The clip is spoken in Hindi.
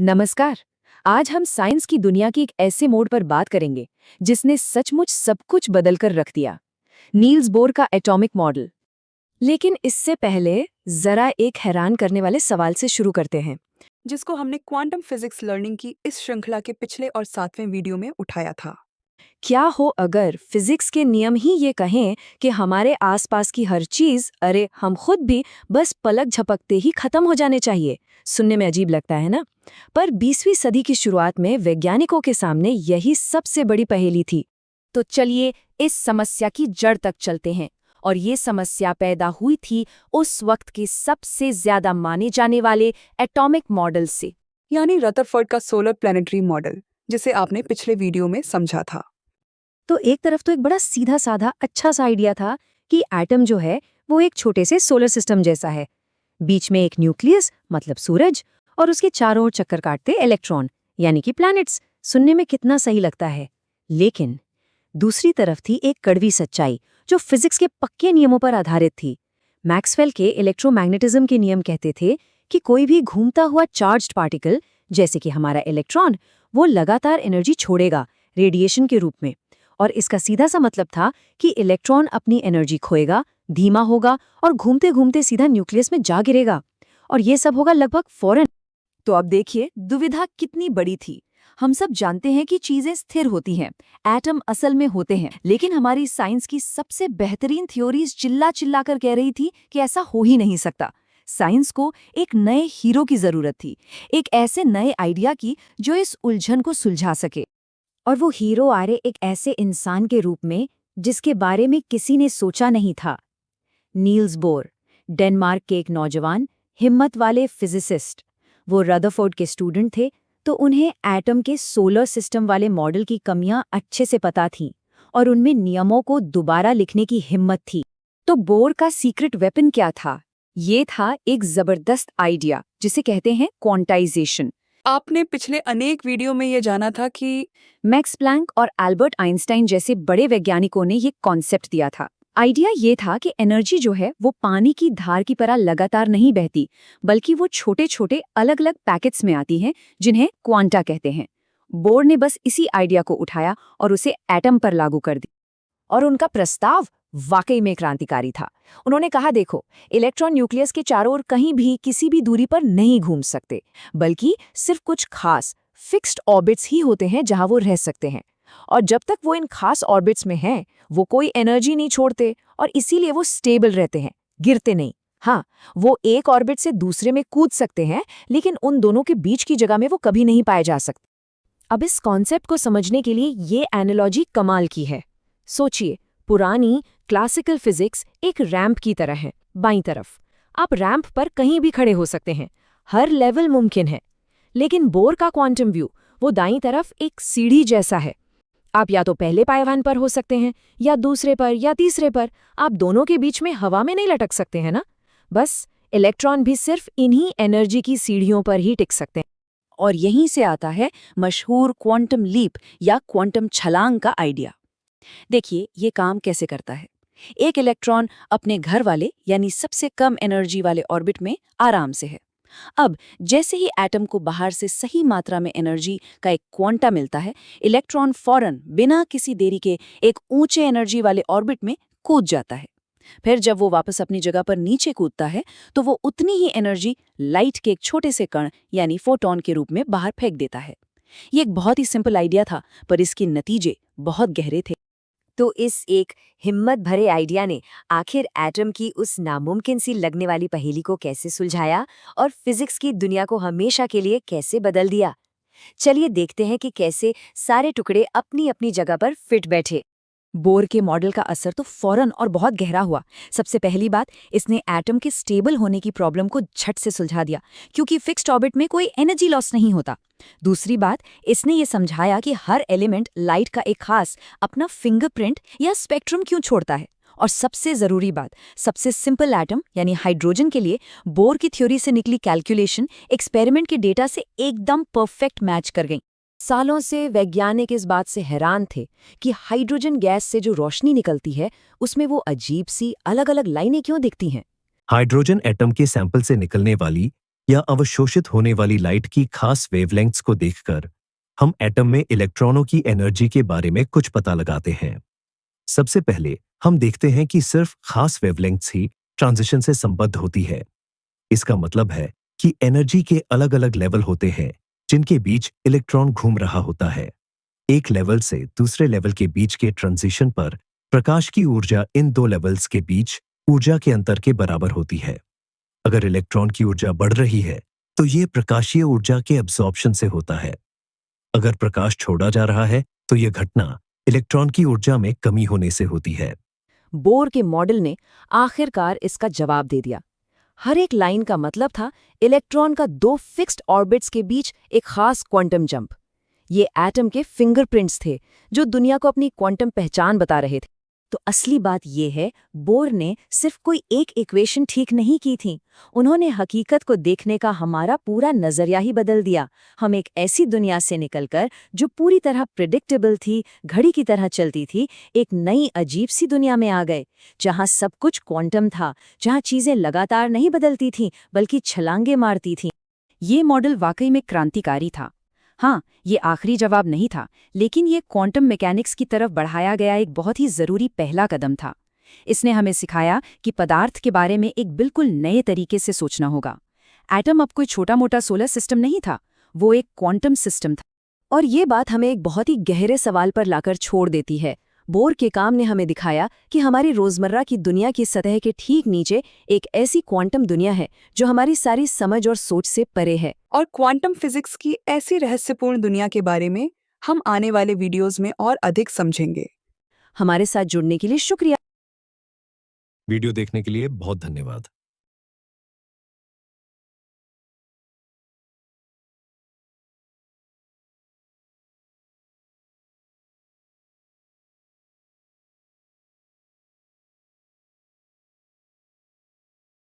नमस्कार। आज हम साइंस की दुनिया की एक ऐसे मोड़ पर बात करेंगे जिसने सचमुच सब कुछ बदलकर रख दिया। नील्स बोर का एटॉमिक मॉडल। लेकिन इससे पहले जरा एक हैरान करने वाले सवाल से शुरू करते हैं। जिसको हमने क्वांटम फिजिक्स लर्निंग की इस श्रृंखला के पिछले और 7वें वीडियो में उठाया था। क्या हो अगर फिजिक्स के नियम ही ये कहें कि हमारे आसपास की हर चीज, अरे हम खुद भी, बस पलक झपकते ही खत्म हो जाने चाहिए। सुनने में अजीब लगता है ना? पर 20वीं सदी की शुरुआत में वैज्ञानिकों के सामने यही सबसे बड़ी पहेली थी। तो चलिए इस समस्या की जड़ तक चलते हैं। और ये समस्या पैदा हुई थी उस वक्त के सबसे ज्यादा माने जाने वाले एटॉमिक मॉडल से। यानी रदरफोर्ड का सोलर प्लैनेटरी मॉडल, जिसे आपने पिछले वीडियो में समझा था। तो एक तरफ तो एक बड़ा सीधा साधा अच्छा सा आइडिया था कि एटम जो है वो एक छोटे से सोलर सिस्टम जैसा है। बीच में एक न्यूक्लियस मतलब सूरज, और उसके चारों ओर चक्कर काटते इलेक्ट्रॉन यानी कि प्लैनेट्स। सुनने में कितना सही लगता है। लेकिन दूसरी तरफ थी एक कड़वी सच्चाई जो फिजिक्स के पक्के नियमों पर आधारित थी। मैक्सवेल के इलेक्ट्रोमैग्नेटिज्म के नियम कहते थे कि कोई भी घूमता हुआ चार्ज्ड पार्टिकल, जैसे कि हमारा इलेक्ट्रॉन, वो लगातार एनर्जी छोड़ेगा रेडिएशन के रूप में। और इसका सीधा सा मतलब था कि इलेक्ट्रॉन अपनी एनर्जी खोएगा, धीमा होगा और घूमते घूमते सीधा न्यूक्लियस में जा गिरेगा। और ये सब होगा लगभग फौरन। तो अब देखिए दुविधा कितनी बड़ी थी। हम सब जानते हैं कि चीजें स्थिर होती हैं, एटम असल में होते हैं, लेकिन हमारी साइंस की सबसे बेहतरीन थ्योरीज चिल्ला चिल्ला कर कह रही थी कि ऐसा हो ही नहीं सकता। साइंस को एक नए हीरो की जरूरत थी, एक ऐसे नए आइडिया की जो इस उलझन को सुलझा सके। और वो हीरो आ रहे एक ऐसे इंसान के रूप में जिसके बारे में किसी ने सोचा नहीं था। नील्स बोर, डेनमार्क के एक नौजवान हिम्मत वाले फिजिसिस्ट। वो रदरफोर्ड के स्टूडेंट थे, तो उन्हें एटम के सोलर सिस्टम वाले मॉडल की कमियां अच्छे से पता थीं और उनमें नियमों को दोबारा लिखने की हिम्मत थी। तो बोर का सीक्रेट वेपन क्या था? ये था एक जबरदस्त आइडिया जिसे कहते हैं क्वांटाइजेशन। आपने पिछले अनेक वीडियो में ये जाना था कि मैक्स प्लैंक और एल्बर्ट आइंस्टाइन जैसे बड़े वैज्ञानिकों ने ये कॉन्सेप्ट दिया था। आइडिया ये था कि एनर्जी जो है वो पानी की धार की तरह लगातार नहीं बहती, बल्कि वो छोटे छोटे अलग अलग पैकेट्स में आती हैं जिन्हें क्वांटा कहते हैं। बोर ने बस इसी आइडिया को उठाया और उसे एटम पर लागू कर दी। और उनका प्रस्ताव वाकई में क्रांतिकारी था। उन्होंने कहा, देखो, इलेक्ट्रॉन न्यूक्लियस के चारों ओर कहीं भी किसी भी दूरी पर नहीं घूम सकते, बल्कि सिर्फ कुछ खास फिक्स्ड ऑर्बिट्स ही होते हैं जहां वो रह सकते हैं। और जब तक वो इन खास ऑर्बिट्स में हैं, वो कोई एनर्जी नहीं छोड़ते और इसीलिए वो स्टेबल रहते हैं, गिरते नहीं। हाँ, वो एक ऑर्बिट से दूसरे में कूद सकते हैं, लेकिन उन दोनों के बीच की जगह में वो कभी नहीं पाए जा सकते। अब इस कॉन्सेप्ट को समझने के लिए ये एनालॉजी कमाल की है। सोचिए, पुरानी क्लासिकल फिजिक्स एक रैंप की तरह है। बाईं तरफ आप रैंप पर कहीं भी खड़े हो सकते हैं, हर लेवल मुमकिन है। लेकिन बोर का क्वांटम व्यू, वो दाईं तरफ एक सीढ़ी जैसा है। आप या तो पहले पायदान पर हो सकते हैं, या दूसरे पर, या तीसरे पर। आप दोनों के बीच में हवा में नहीं लटक सकते हैं ना। बस इलेक्ट्रॉन भी सिर्फ इन्हीं एनर्जी की सीढ़ियों पर ही टिक सकते हैं। और यहीं से आता है मशहूर क्वांटम लीप या क्वांटम छलांग का आइडिया। देखिए ये काम कैसे करता है। एक इलेक्ट्रॉन अपने घर वाले यानी सबसे कम एनर्जी वाले ऑर्बिट में आराम से है। अब जैसे ही एटम को बाहर से सही मात्रा में एनर्जी का एक क्वांटा मिलता है, इलेक्ट्रॉन फौरन बिना किसी देरी के एक ऊंचे एनर्जी वाले ऑर्बिट में कूद जाता है। फिर जब वो वापस अपनी जगह पर नीचे कूदता है, तो वो उतनी ही एनर्जी लाइट के एक छोटे से कण यानी फोटॉन के रूप में बाहर फेंक देता है। ये एक बहुत ही सिंपल आइडिया था, पर इसके नतीजे बहुत गहरे थे। तो इस एक हिम्मत भरे आइडिया ने आखिर एटम की उस नामुमकिन सी लगने वाली पहेली को कैसे सुलझाया और फिजिक्स की दुनिया को हमेशा के लिए कैसे बदल दिया। चलिए देखते हैं कि कैसे सारे टुकड़े अपनी अपनी जगह पर फिट बैठे। बोर के मॉडल का असर तो फौरन और बहुत गहरा हुआ। सबसे पहली बात, इसने एटम के स्टेबल होने की प्रॉब्लम को झट से सुलझा दिया, क्योंकि फिक्स्ड ऑर्बिट में कोई एनर्जी लॉस नहीं होता। दूसरी बात, इसने ये समझाया कि हर एलिमेंट लाइट का एक खास अपना फिंगरप्रिंट या स्पेक्ट्रम क्यों छोड़ता है। और सबसे जरूरी बात, सबसे सिंपल एटम यानी हाइड्रोजन के लिए बोर की थ्योरी से निकली कैलकुलेशन एक्सपेरिमेंट के डेटा से एकदम परफेक्ट मैच कर गई। सालों से वैज्ञानिक इस बात से हैरान थे कि हाइड्रोजन गैस से जो रोशनी निकलती है, उसमें वो अजीब सी अलग अलग लाइनें क्यों दिखती हैं। हाइड्रोजन एटम के सैंपल से निकलने वाली या अवशोषित होने वाली लाइट की खास वेवलेंथ्स को देखकर हम एटम में इलेक्ट्रॉनों की एनर्जी के बारे में कुछ पता लगाते हैं। सबसे पहले हम देखते हैं कि सिर्फ खास वेवलेंथ्स ही ट्रांजिशन से संबद्ध होती है। इसका मतलब है कि एनर्जी के अलग-अलग लेवल होते हैं जिनके बीच इलेक्ट्रॉन घूम रहा होता है। एक लेवल से दूसरे लेवल के बीच के ट्रांजिशन पर प्रकाश की ऊर्जा इन दो लेवल्स के बीच ऊर्जा के अंतर के बराबर होती है। अगर इलेक्ट्रॉन की ऊर्जा बढ़ रही है तो ये प्रकाशीय ऊर्जा के एब्जॉर्प्शन से होता है। अगर प्रकाश छोड़ा जा रहा है तो यह घटना इलेक्ट्रॉन की ऊर्जा में कमी होने से होती है। बोर के मॉडल ने आखिरकार इसका जवाब दे दिया। हर एक लाइन का मतलब था इलेक्ट्रॉन का दो फिक्स्ड ऑर्बिट्स के बीच एक खास क्वांटम जंप। ये एटम के फिंगरप्रिंट्स थे जो दुनिया को अपनी क्वांटम पहचान बता रहे थे। तो असली बात ये है, बोर ने सिर्फ कोई एक इक्वेशन ठीक नहीं की थी, उन्होंने हकीकत को देखने का हमारा पूरा नजरिया ही बदल दिया। हम एक ऐसी दुनिया से निकलकर जो पूरी तरह प्रिडिक्टेबल थी, घड़ी की तरह चलती थी, एक नई अजीब सी दुनिया में आ गए जहां सब कुछ क्वांटम था, जहां चीजें लगातार नहीं बदलती थीं बल्कि छलांगे मारती थीं। ये मॉडल वाकई में क्रांतिकारी था। हाँ, ये आखिरी जवाब नहीं था, लेकिन ये क्वांटम मैकेनिक्स की तरफ बढ़ाया गया एक बहुत ही जरूरी पहला कदम था। इसने हमें सिखाया कि पदार्थ के बारे में एक बिल्कुल नए तरीके से सोचना होगा। एटम अब कोई छोटा-मोटा सोलर सिस्टम नहीं था, वो एक क्वांटम सिस्टम था। और ये बात हमें एक बहुत ही गहरे सवाल पर लाकर छोड़ देती है। बोर के काम ने हमें दिखाया कि हमारी रोजमर्रा की दुनिया की सतह के ठीक नीचे एक ऐसी क्वांटम दुनिया है जो हमारी सारी समझ और सोच से परे है। और क्वांटम फिजिक्स की ऐसी रहस्यपूर्ण दुनिया के बारे में हम आने वाले वीडियोस में और अधिक समझेंगे। हमारे साथ जुड़ने के लिए शुक्रिया। वीडियो देखने के लिए बहुत धन्यवाद।